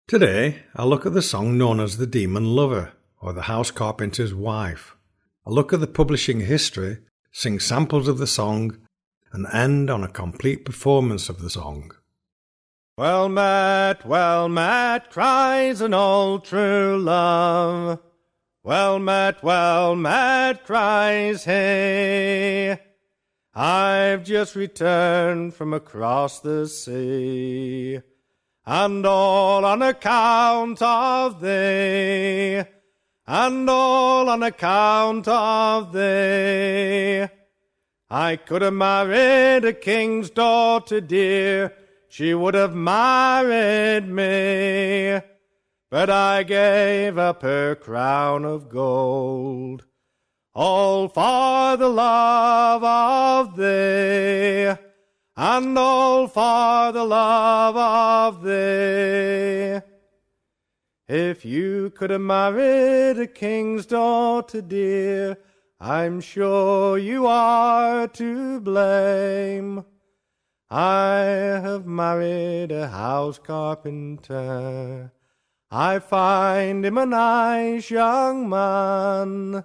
Today, I'll look at the song known as the Deamon Lover, or the House Carpenter's Wife. I'll look at the publishing history, sing samples of the song, and end on a complete performance of the song. Well met, cries an old true love. Well met, cries he. I've just returned from across the sea, and all on account of thee, and all on account of thee. I could have married a king's daughter dear, she would have married me, but I gave up her crown of gold, all for the love of thee, and all for the love of thee. If you could have married a king's daughter dear, I'm sure you are to blame. I have married a house carpenter, I find him a nice young man,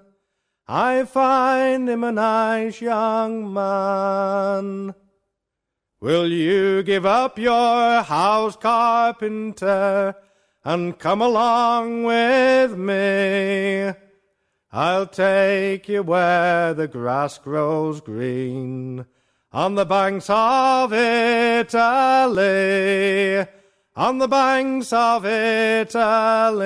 I find him a nice young man. Will you give up your house carpenter and come along with me? I'll take you where the grass grows green, on the banks of Italy, on the banks of Italy.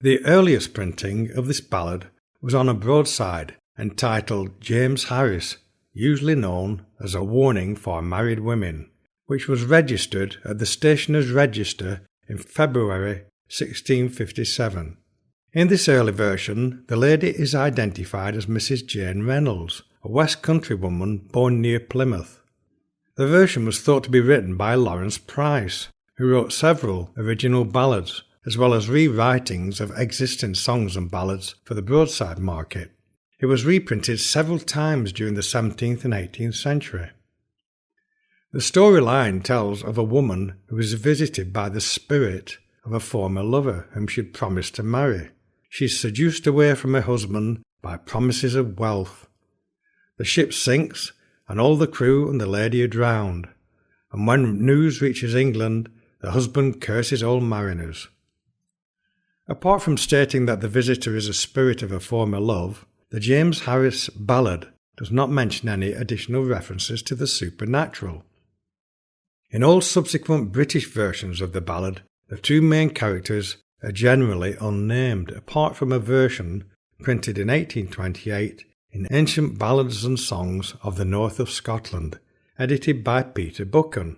The earliest printing of this ballad was on a broadside entitled James Harris, usually known as a warning for married women, which was registered at the Stationers' Register in February 1657. In this early version, the lady is identified as Mrs. Jane Reynolds, a West Country woman born near Plymouth. The version was thought to be written by Lawrence Price, who wrote several original ballads, as well as rewritings of existing songs and ballads for the broadside market. It was reprinted several times during the 17th and 18th century. The storyline tells of a woman who is visited by the spirit of a former lover whom she had promised to marry. She is seduced away from her husband by promises of wealth. The ship sinks, and all the crew and the lady are drowned. And when news reaches England, the husband curses all mariners. Apart from stating that the visitor is a spirit of a former love, the James Harris ballad does not mention any additional references to the supernatural. In all subsequent British versions of the ballad, the two main characters are generally unnamed, apart from a version printed in 1828 in Ancient Ballads and Songs of the North of Scotland, edited by Peter Buchan,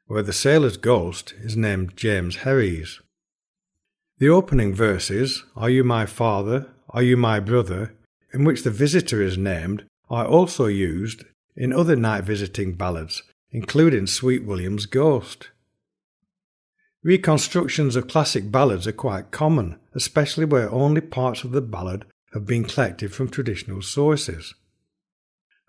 where the sailor's ghost is named James Herries. The opening verses, Are you my father, are you my brother, in which the visitor is named, are also used in other night-visiting ballads, including Sweet William's Ghost. Reconstructions of classic ballads are quite common, especially where only parts of the ballad have been collected from traditional sources.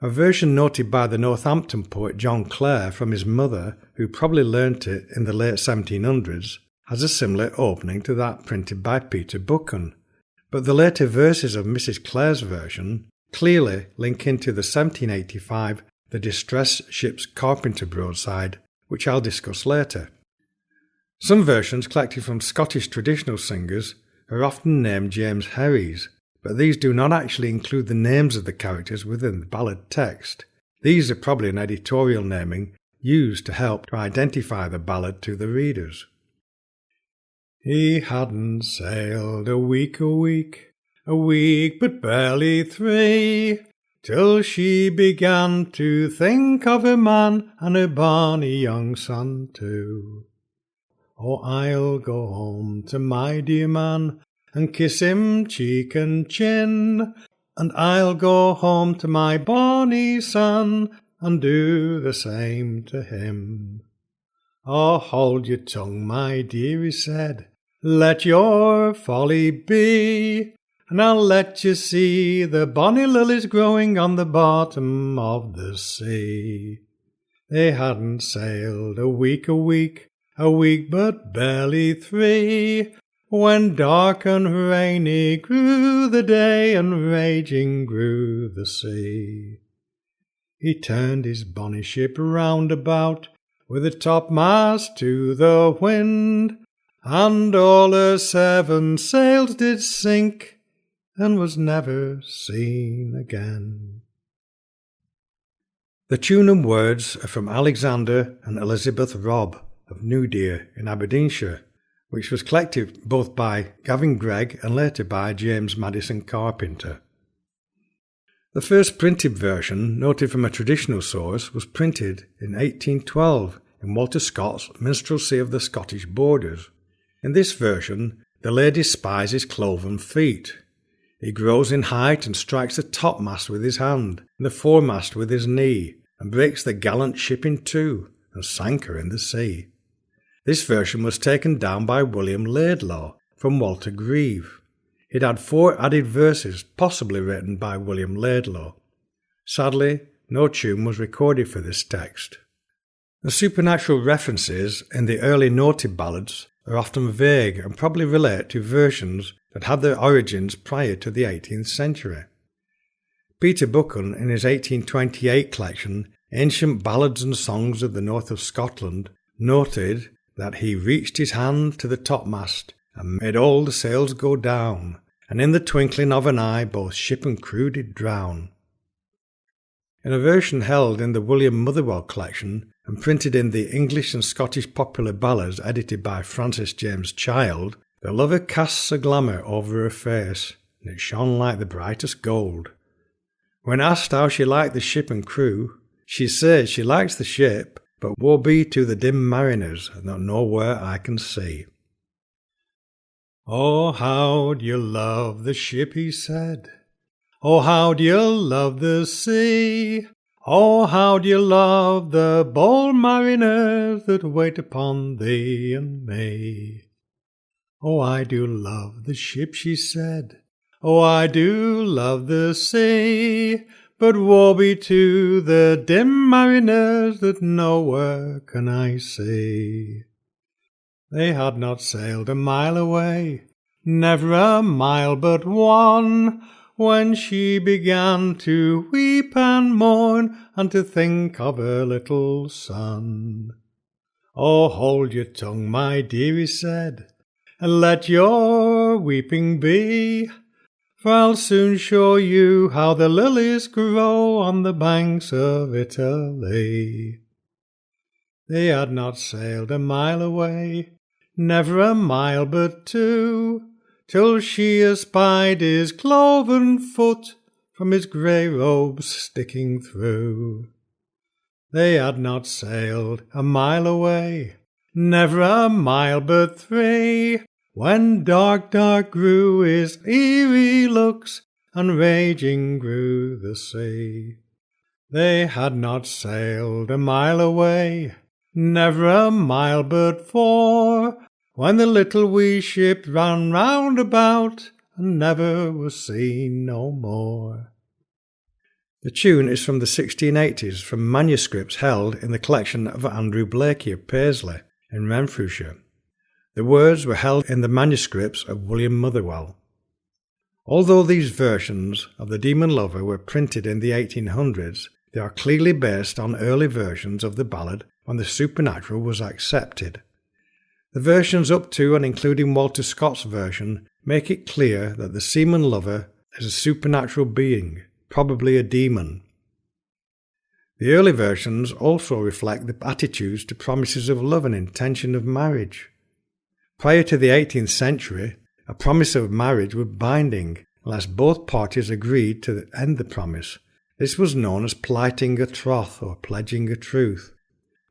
A version noted by the Northampton poet John Clare from his mother, who probably learnt it in the late 1700s, has a similar opening to that printed by Peter Buchan, but the later verses of Mrs. Clare's version clearly link into the 1785 The Distress Ship's Carpenter broadside, which I'll discuss later. Some versions collected from Scottish traditional singers are often named James Herries, but these do not actually include the names of the characters within the ballad text. These are probably an editorial naming used to help to identify the ballad to the readers. He hadn't sailed a week, but barely 3, till she began to think of her man and her bonny young son too. Oh, I'll go home to my dear man and kiss him cheek and chin, and I'll go home to my bonny son and do the same to him. Oh, hold your tongue, my dear, he said, let your folly be, and I'll let you see the bonny lilies growing on the bottom of the sea. They hadn't sailed a week, a week but barely 3, when dark and rainy grew the day and raging grew the sea. He turned his bonny ship round about, with the topmast to the wind, and all her 7 sails did sink, and was never seen again. The tune and words are from Alexander and Elizabeth Robb of Newdeer in Aberdeenshire, which was collected both by Gavin Gregg and later by James Madison Carpenter. The first printed version, noted from a traditional source, was printed in 1812 in Walter Scott's Minstrelsy of the Scottish Borders. In this version, the lady spies his cloven feet. He grows in height and strikes the topmast with his hand, and the foremast with his knee, and breaks the gallant ship in 2, and sank her in the sea. This version was taken down by William Laidlaw from Walter Grieve. It had 4 added verses, possibly written by William Laidlaw. Sadly, no tune was recorded for this text. The supernatural references in the early noted ballads are often vague and probably relate to versions that had their origins prior to the 18th century. Peter Buchan, in his 1828 collection, Ancient Ballads and Songs of the North of Scotland, noted that he reached his hand to the topmast and made all the sails go down, and in the twinkling of an eye both ship and crew did drown. In a version held in the William Motherwell collection and printed in the English and Scottish Popular Ballads edited by Francis James Child, the lover casts a glamour over her face, and it shone like the brightest gold. When asked how she liked the ship and crew, she says she likes the ship, but woe be to the dim mariners that nowhere I can see. Oh, how do you love the ship, he said. Oh, how do you love the sea? Oh, how do you love the bold mariners that wait upon thee and me? Oh, I do love the ship, she said. Oh, I do love the sea, but woe be to the dim mariners that nowhere can I see. They had not sailed a mile away, never a mile but 1, when she began to weep and mourn and to think of her little son. Oh, hold your tongue, my dear, he said, and let your weeping be, for I'll soon show you how the lilies grow on the banks of Italy. They had not sailed a mile away, never a mile but 2, till she espied his cloven foot from his grey robes sticking through. They had not sailed a mile away, never a mile but 3, when dark, dark grew his eerie looks, and raging grew the sea. They had not sailed a mile away, never a mile but 4, when the little wee ship ran round about, and never was seen no more. The tune is from the 1680s from manuscripts held in the collection of Andrew Blakey of Paisley in Renfrewshire. The words were held in the manuscripts of William Motherwell. Although these versions of the Deamon Lover were printed in the 1800s, they are clearly based on early versions of the ballad when the supernatural was accepted. The versions up to and including Walter Scott's version make it clear that the seaman lover is a supernatural being, probably a demon. The early versions also reflect the attitudes to promises of love and intention of marriage. Prior to the 18th century, a promise of marriage was binding unless both parties agreed to end the promise. This was known as plighting a troth or pledging a truth,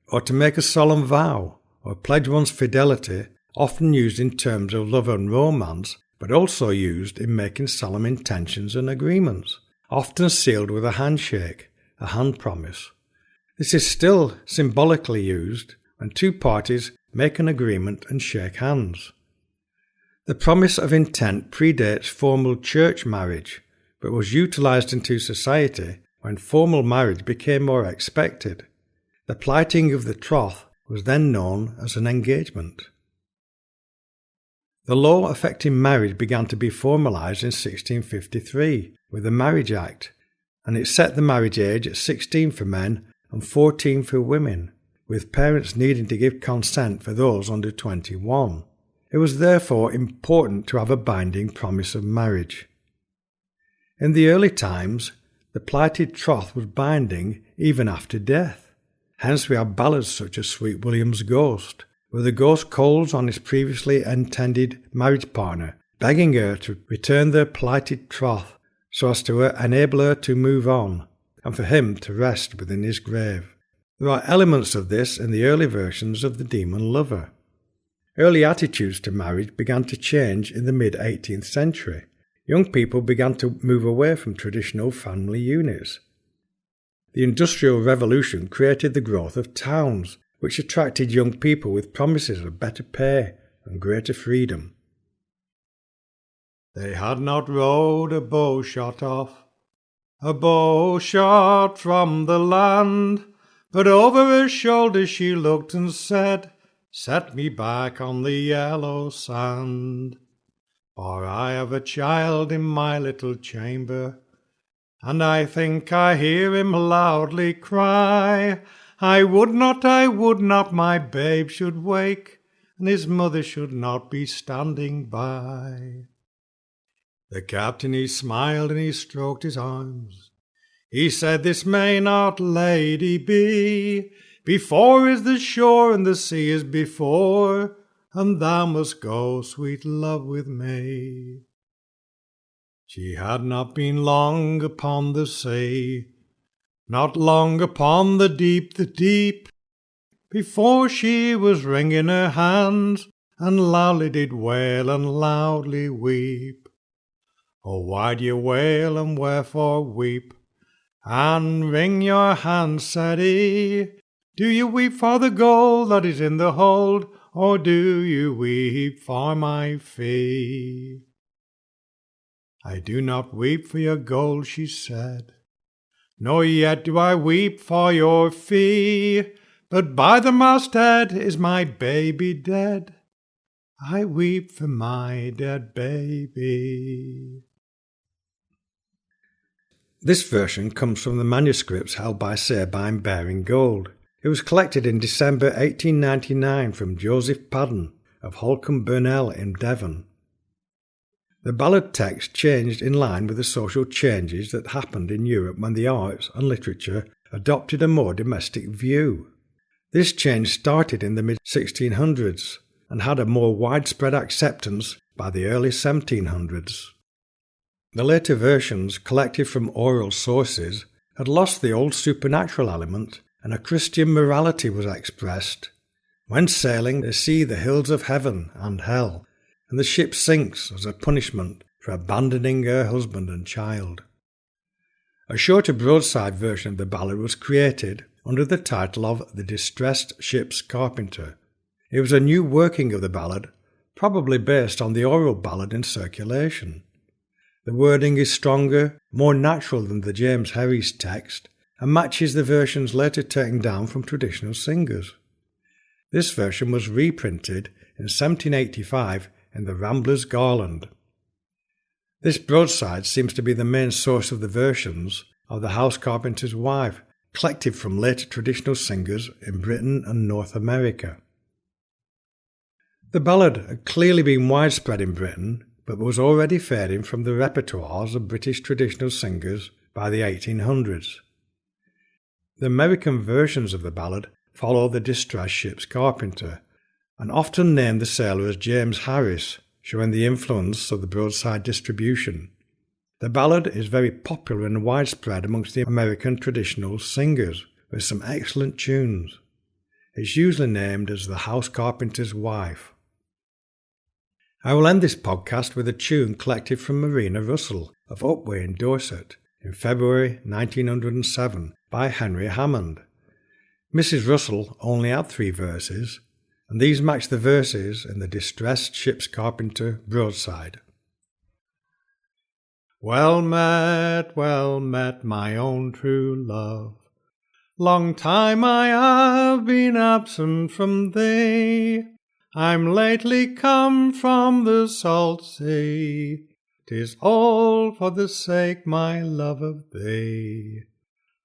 or to make a solemn vow or pledge one's fidelity, often used in terms of love and romance, but also used in making solemn intentions and agreements, often sealed with a handshake, a hand promise. This is still symbolically used when two parties make an agreement and shake hands. The promise of intent predates formal church marriage, but was utilised into society when formal marriage became more expected. The plighting of the troth was then known as an engagement. The law affecting marriage began to be formalised in 1653 with the Marriage Act, and it set the marriage age at 16 for men and 14 for women, with parents needing to give consent for those under 21. It was therefore important to have a binding promise of marriage. In the early times, the plighted troth was binding even after death. Hence we have ballads such as Sweet William's Ghost, where the ghost calls on his previously intended marriage partner, begging her to return their plighted troth so as to enable her to move on, and for him to rest within his grave. There are elements of this in the early versions of the Deamon Lover. Early attitudes to marriage began to change in the mid-18th century. Young people began to move away from traditional family units. The Industrial Revolution created the growth of towns, which attracted young people with promises of better pay and greater freedom. They had not rowed a bow shot off, a bow shot from the land, but over her shoulder she looked and said, "Set me back on the yellow sand. For I have a child in my little chamber, and I think I hear him loudly cry, I would not my babe should wake, and his mother should not be standing by." The captain he smiled and he stroked his arms. He said, "This may not, lady, be. Before is the shore and the sea is before, and thou must go, sweet love, with me." She had not been long upon the sea, not long upon the deep, before she was wringing her hands, and loudly did wail and loudly weep. "Oh, why do you wail and wherefore weep? And wring your hands," said he. "Do you weep for the gold that is in the hold, or do you weep for my fee?" "I do not weep for your gold," she said, "nor yet do I weep for your fee, but by the masthead is my baby dead. I weep for my dead baby." This version comes from the manuscripts held by Sabine Baring Gould. It was collected in December 1899 from Joseph Padden of Holcombe Burnell in Devon. The ballad text changed in line with the social changes that happened in Europe when the arts and literature adopted a more domestic view. This change started in the mid-1600s and had a more widespread acceptance by the early 1700s. The later versions, collected from oral sources, had lost the old supernatural element, and a Christian morality was expressed. When sailing, they see the hills of heaven and hell, and the ship sinks as a punishment for abandoning her husband and child. A shorter broadside version of the ballad was created under the title of The Distressed Ship's Carpenter. It was a new working of the ballad, probably based on the oral ballad in circulation. The wording is stronger, more natural than the James Herries text, and matches the versions later taken down from traditional singers. This version was reprinted in 1785 in the Rambler's Garland. This broadside seems to be the main source of the versions of The House Carpenter's Wife, collected from later traditional singers in Britain and North America. The ballad had clearly been widespread in Britain, but was already fading from the repertoires of British traditional singers by the 1800s. The American versions of the ballad follow The Distressed Ship's Carpenter, and often name the sailor as James Harris, showing the influence of the broadside distribution. The ballad is very popular and widespread amongst the American traditional singers, with some excellent tunes. It's usually named as The House Carpenter's Wife. I will end this podcast with a tune collected from Marina Russell of Upwey in Dorset in February 1907 by Henry Hammond. Mrs. Russell only had 3 verses, and these match the verses in The Distressed Ship's Carpenter broadside. Well met, my own true love, Long time I have been absent from thee, I'm lately come from the salt sea, 'tis all for the sake, my love, of thee.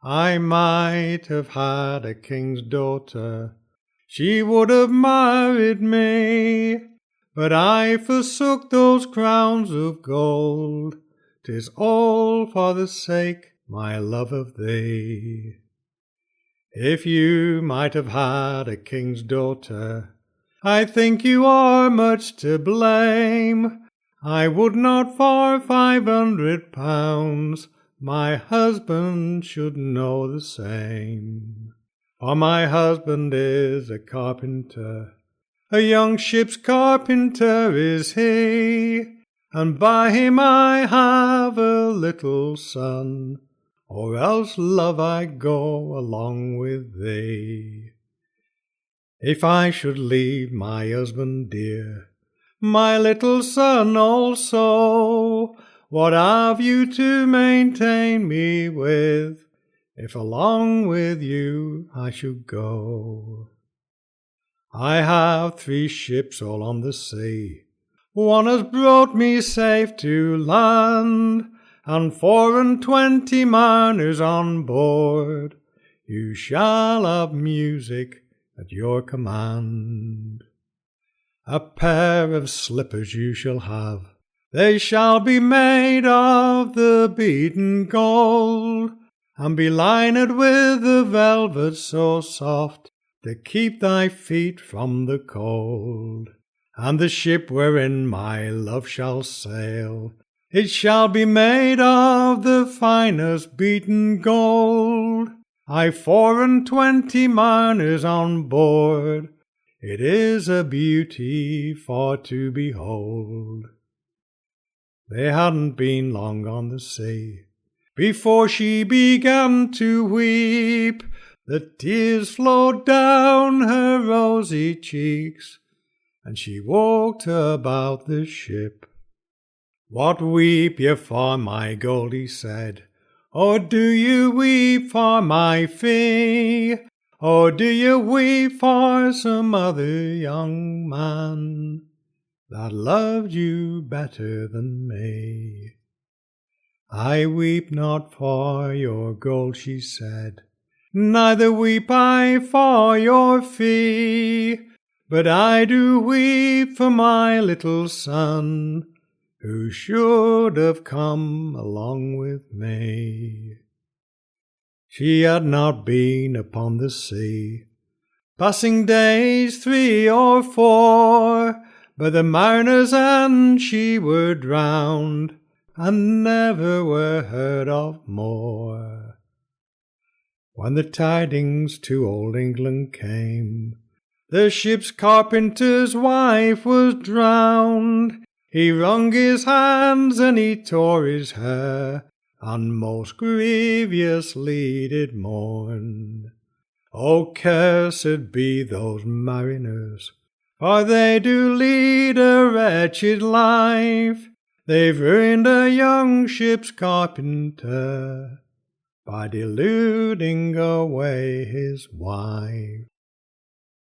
I might have had a king's daughter, she would have married me, but I forsook those crowns of gold, 'tis all for the sake, my love, of thee. If you might have had a king's daughter, I think you are much to blame. I would not for £500 my husband should know the same. For my husband is a carpenter, a young ship's carpenter is he, and by him I have a little son, or else, love, I go along with thee. If I should leave my husband dear, my little son also, what have you to maintain me with, if along with you I should go? I have 3 ships all on the sea, one has brought me safe to land, and 24 mariners on board. You shall have music at your command. A pair of slippers you shall have, they shall be made of the beaten gold, and be lined with a velvet so soft to keep thy feet from the cold. And the ship wherein my love shall sail, it shall be made of the finest beaten gold. I've 24 mariners on board, it is a beauty for to behold. They hadn't been long on the sea before she began to weep. The tears flowed down her rosy cheeks, and she walked about the ship. What weep ye for, my gold, he said, or do you weep for my fee? Or do you weep for some other young man that loved you better than me? I weep not for your gold, she said, neither weep I for your fee, but I do weep for my little son, who should have come along with me. She had not been upon the sea, passing days 3 or 4, but the mariners and she were drowned, and never were heard of more. When the tidings to old England came, the ship's carpenter's wife was drowned. He wrung his hands and he tore his hair, and most grievously did mourn. O cursed be those mariners, for they do lead a wretched life. They've ruined a young ship's carpenter by deluding away his wife.